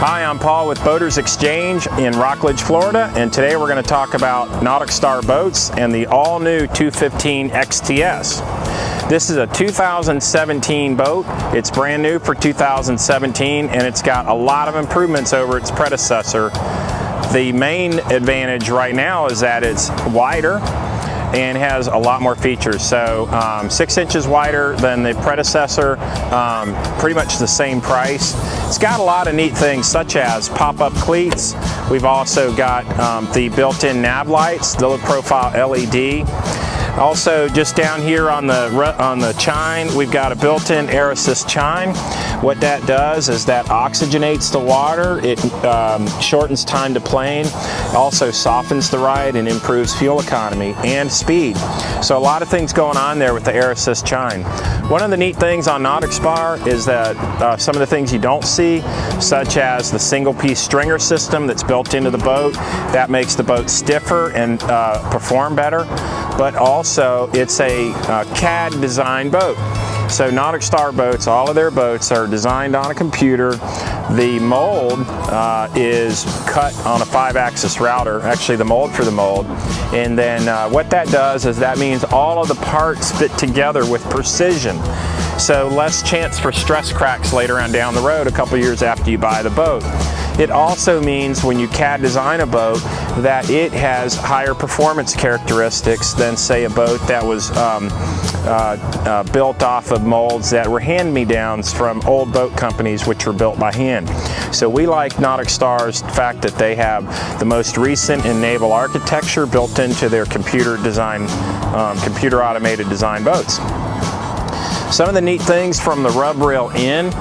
Hi, I'm Paul with Boaters Exchange in Rockledge, Florida, and today we're going to talk about NauticStar boats and the all-new 215 XTS. This is a 2017 boat. It's brand new for 2017, and it's got a lot of improvements over its predecessor. The main advantage right now is that it's wider and has a lot more features. So 6 inches wider than the predecessor, pretty much the same price. It's got a lot of neat things such as pop-up cleats. We've also got the built-in nav lights, the low profile LED. Also, just down here on the chine, we've got a built-in air assist chine. What that does is that oxygenates the water. It shortens time to plane, also softens the ride and improves fuel economy and speed. So a lot of things going on there with the air assist chine. One of the neat things on NauticStar is that some of the things you don't see, such as the single-piece stringer system that's built into the boat, that makes the boat stiffer and perform better. But also, it's a CAD design boat. So NauticStar boats, all of their boats are designed on a computer. The mold is cut on a 5-axis router, actually the mold for the mold. And then what that does is that means all of the parts fit together with precision. So less chance for stress cracks later on down the road a couple years after you buy the boat. It also means when you CAD design a boat that it has higher performance characteristics than, say, a boat that was built off of molds that were hand-me-downs from old boat companies which were built by hand. So we like NauticStar's fact that they have the most recent in naval architecture built into their computer automated design boats. Some of the neat things from the rub rail in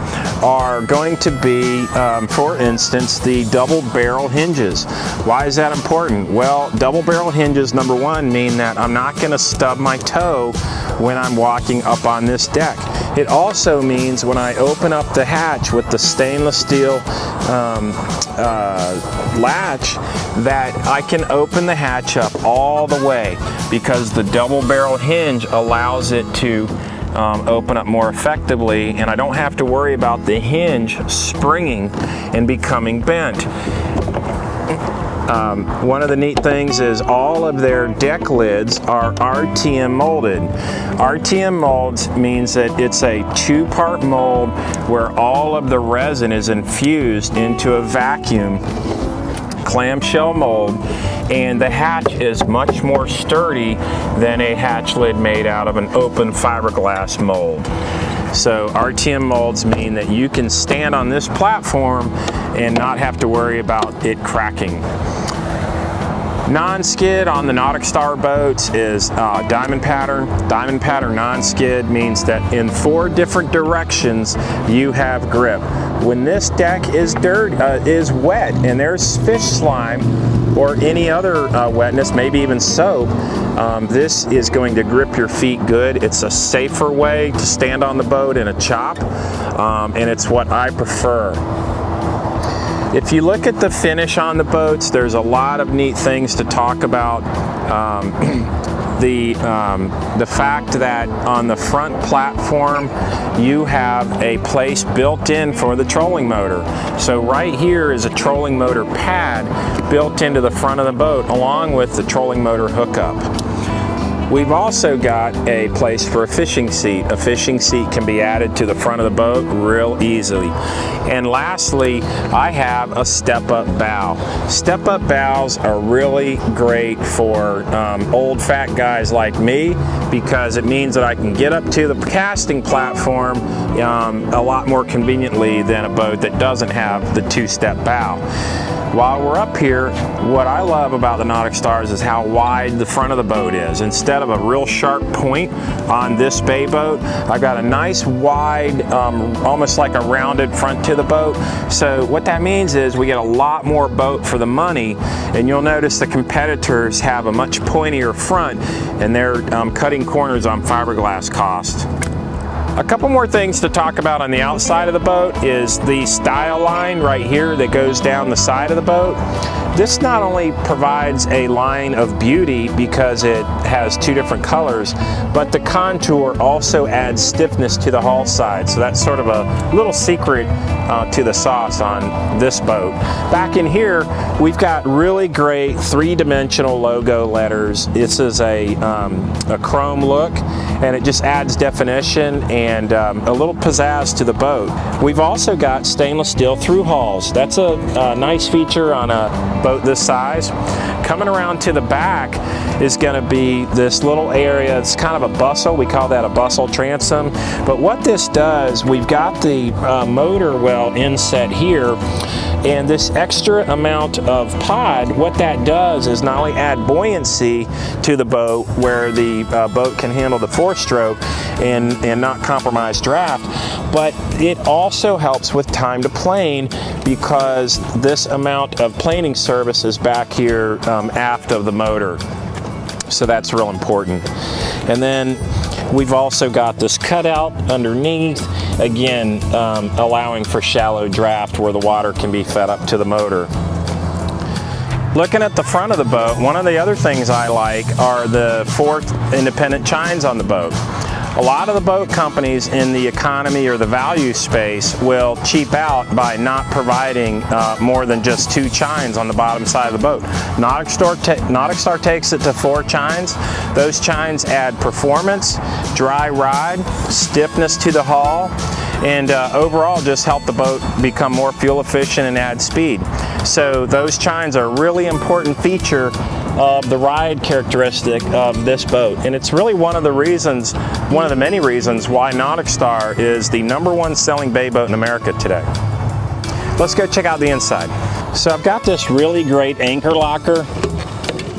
are going to be, for instance, the double barrel hinges. Why is that important? Well, double barrel hinges, number one, mean that I'm not going to stub my toe when I'm walking up on this deck. It also means when I open up the hatch with the stainless steel latch, that I can open the hatch up all the way because the double barrel hinge allows it to open up more effectively, and I don't have to worry about the hinge springing and becoming bent. One of the neat things is all of their deck lids are RTM molded. RTM molds means that it's a 2-part mold where all of the resin is infused into a vacuum clamshell mold, and the hatch is much more sturdy than a hatch lid made out of an open fiberglass mold. So RTM molds mean that you can stand on this platform and not have to worry about it cracking. Non-skid on the NauticStar boats is diamond pattern. Diamond pattern non-skid means that in 4 different directions you have grip. When this deck is wet and there's fish slime or any other wetness, maybe even soap, this is going to grip your feet good. It's a safer way to stand on the boat in a chop, and it's what I prefer. If you look at the finish on the boats, there's a lot of neat things to talk about. The fact that on the front platform you have a place built in for the trolling motor. So right here is a trolling motor pad built into the front of the boat along with the trolling motor hookup. We've also got a place for a fishing seat. A fishing seat can be added to the front of the boat real easily. And lastly, I have a step-up bow. Step-up bows are really great for old fat guys like me because it means that I can get up to the casting platform a lot more conveniently than a boat that doesn't have the 2-step bow. While we're up here, what I love about the NauticStars is how wide the front of the boat is. Instead of a real sharp point on this bay boat, I've got a nice wide, almost like a rounded front to the boat. So what that means is we get a lot more boat for the money, and you'll notice the competitors have a much pointier front, and they're cutting corners on fiberglass cost. A couple more things to talk about on the outside of the boat is the style line right here that goes down the side of the boat. This not only provides a line of beauty because it has two different colors, but the contour also adds stiffness to the hull side. So that's sort of a little secret to the sauce on this boat. Back in here, we've got really great three-dimensional logo letters. This is a chrome look, and it just adds definition and a little pizzazz to the boat. We've also got stainless steel through hulls. That's a nice feature on a boat this size. Coming around to the back is going to be this little area. It's kind of a bustle. We call that a bustle transom. But what this does, we've got the motor well inset here, and this extra amount of pod, what that does is not only add buoyancy to the boat where the boat can handle the four-stroke and not compromise draft, but it also helps with time to plane because this amount of planing service is back here aft of the motor. So that's real important. And then we've also got this cutout underneath, again allowing for shallow draft where the water can be fed up to the motor. Looking at the front of the boat, one of the other things I like are the 4 independent chines on the boat. A lot of the boat companies in the economy or the value space will cheap out by not providing more than just 2 chines on the bottom side of the boat. NauticStar takes it to 4 chines. Those chines add performance, dry ride, stiffness to the hull, and overall just help the boat become more fuel efficient and add speed. So those chines are a really important feature of the ride characteristic of this boat, and it's really one of the many reasons why NauticStar is the #1 selling bay boat in America today. Let's go check out the inside. So I've got this really great anchor locker,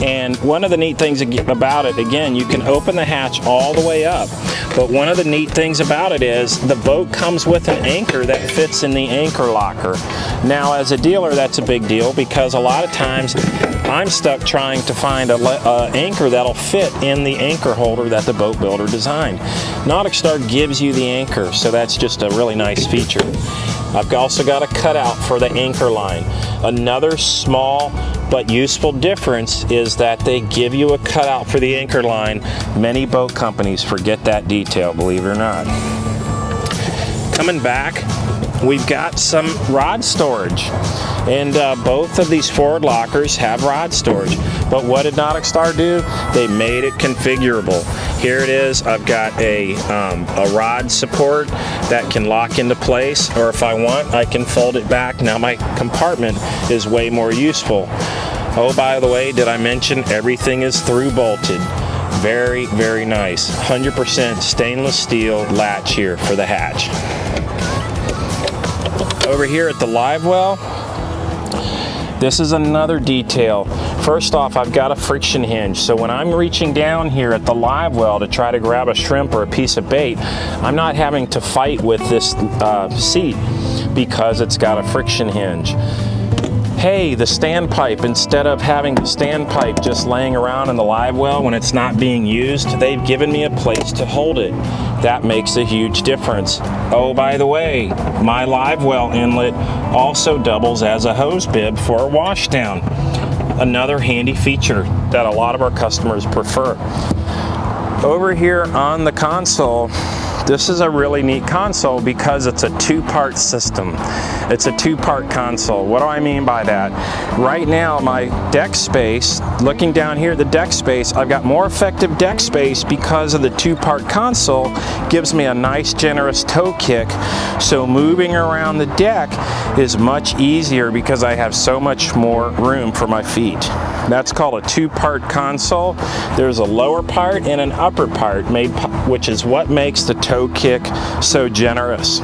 and one of the neat things about it, again, you can open the hatch all the way up, but one of the neat things about it is the boat comes with an anchor that fits in the anchor locker. Now as a dealer, that's a big deal because a lot of times I'm stuck trying to find an anchor that'll fit in the anchor holder that the boat builder designed. NauticStar gives you the anchor, so that's just a really nice feature. I've also got a cutout for the anchor line. Another small but useful difference is that they give you a cutout for the anchor line. Many boat companies forget that detail, believe it or not. Coming back, we've got some rod storage, and both of these forward lockers have rod storage. But what did NauticStar do? They made it configurable. Here it is. I've got a rod support that can lock into place, or if I want, I can fold it back. Now my compartment is way more useful. Oh, by the way, did I mention everything is through bolted? Very, very nice. 100% stainless steel latch here for the hatch. Over here at the live well, this is another detail. First off, I've got a friction hinge, so when I'm reaching down here at the live well to try to grab a shrimp or a piece of bait, I'm not having to fight with this seat because it's got a friction hinge. Hey, the standpipe, instead of having the standpipe just laying around in the live well when it's not being used, they've given me a place to hold it. That makes a huge difference. Oh, by the way, my live well inlet also doubles as a hose bib for a washdown. Another handy feature that a lot of our customers prefer. Over here on the console, this is a really neat console because it's a 2-part system. It's a 2-part console. What do I mean by that? Right now, my deck space, looking down here at the deck space, I've got more effective deck space because of the 2-part console. Gives me a nice generous toe kick. So moving around the deck is much easier because I have so much more room for my feet. That's called a 2-part console. There's a lower part and an upper part, which is what makes the toe kick so generous.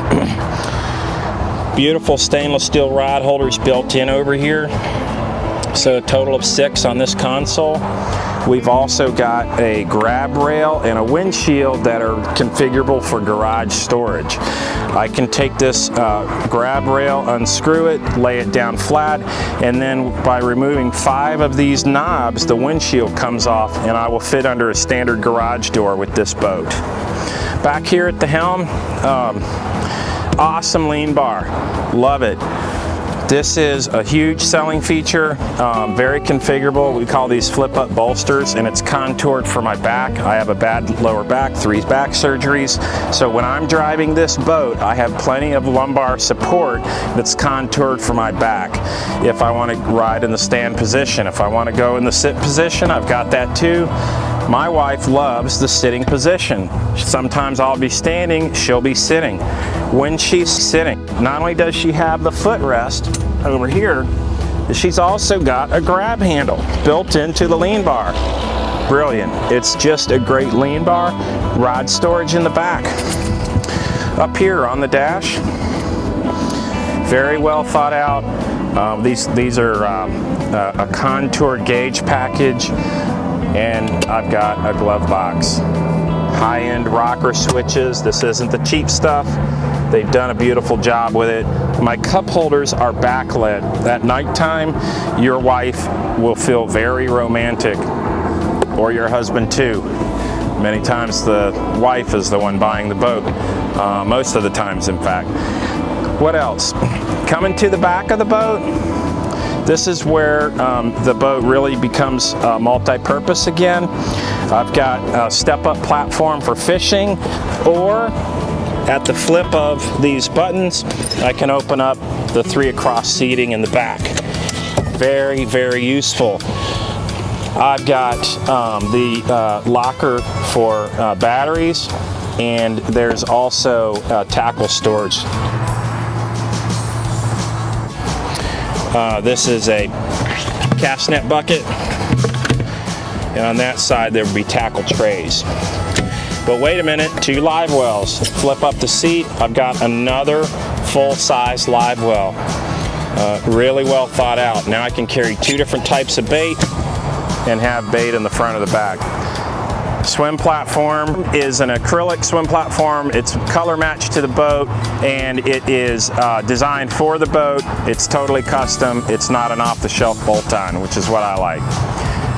Beautiful stainless steel rod holders built in over here. So a total of 6 on this console. We've also got a grab rail and a windshield that are configurable for garage storage. I can take this grab rail, unscrew it, lay it down flat, and then by removing 5 of these knobs, the windshield comes off and I will fit under a standard garage door with this boat. Back here at the helm, awesome lean bar, love it. This is a huge selling feature, very configurable. We call these flip-up bolsters, and it's contoured for my back. I have a bad lower back, 3 back surgeries. So when I'm driving this boat, I have plenty of lumbar support that's contoured for my back. If I want to ride in the stand position, if I want to go in the sit position, I've got that too. My wife loves the sitting position. Sometimes I'll be standing, she'll be sitting. When she's sitting, not only does she have the footrest over here, she's also got a grab handle built into the lean bar. Brilliant. It's just a great lean bar. Rod storage in the back. Up here on the dash, very well thought out. These are a contoured gauge package. And I've got a glove box. High-end rocker switches. This isn't the cheap stuff. They've done a beautiful job with it. My cup holders are backlit. At nighttime, your wife will feel very romantic, or your husband too. Many times the wife is the one buying the boat. Most of the times, in fact. What else? Coming to the back of the boat, this is where the boat really becomes multi-purpose again. I've got a step-up platform for fishing, or at the flip of these buttons, I can open up the 3 across seating in the back. Very, very useful. I've got the locker for batteries, and there's also tackle storage. This is a cast net bucket, and on that side there would be tackle trays. But wait a minute, 2 live wells. Flip up the seat, I've got another full-size live well. Really well thought out. Now I can carry 2 different types of bait and have bait in the front of the bag. Swim platform is an acrylic swim platform. It's color matched to the boat, and it is designed for the boat. It's totally custom. It's not an off-the-shelf bolt-on, which is what I like.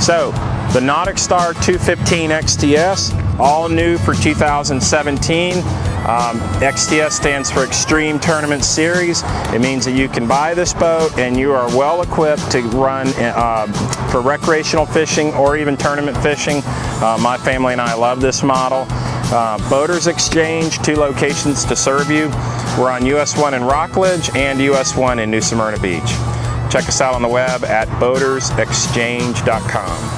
So the NauticStar 215 XTS, all new for 2017. XTS stands for Extreme Tournament Series. It means that you can buy this boat and you are well equipped to run for recreational fishing or even tournament fishing. My family and I love this model. Boaters Exchange, 2 locations to serve you. We're on US 1 in Rockledge and US 1 in Smyrna Beach. Check us out on the web at boatersexchange.com.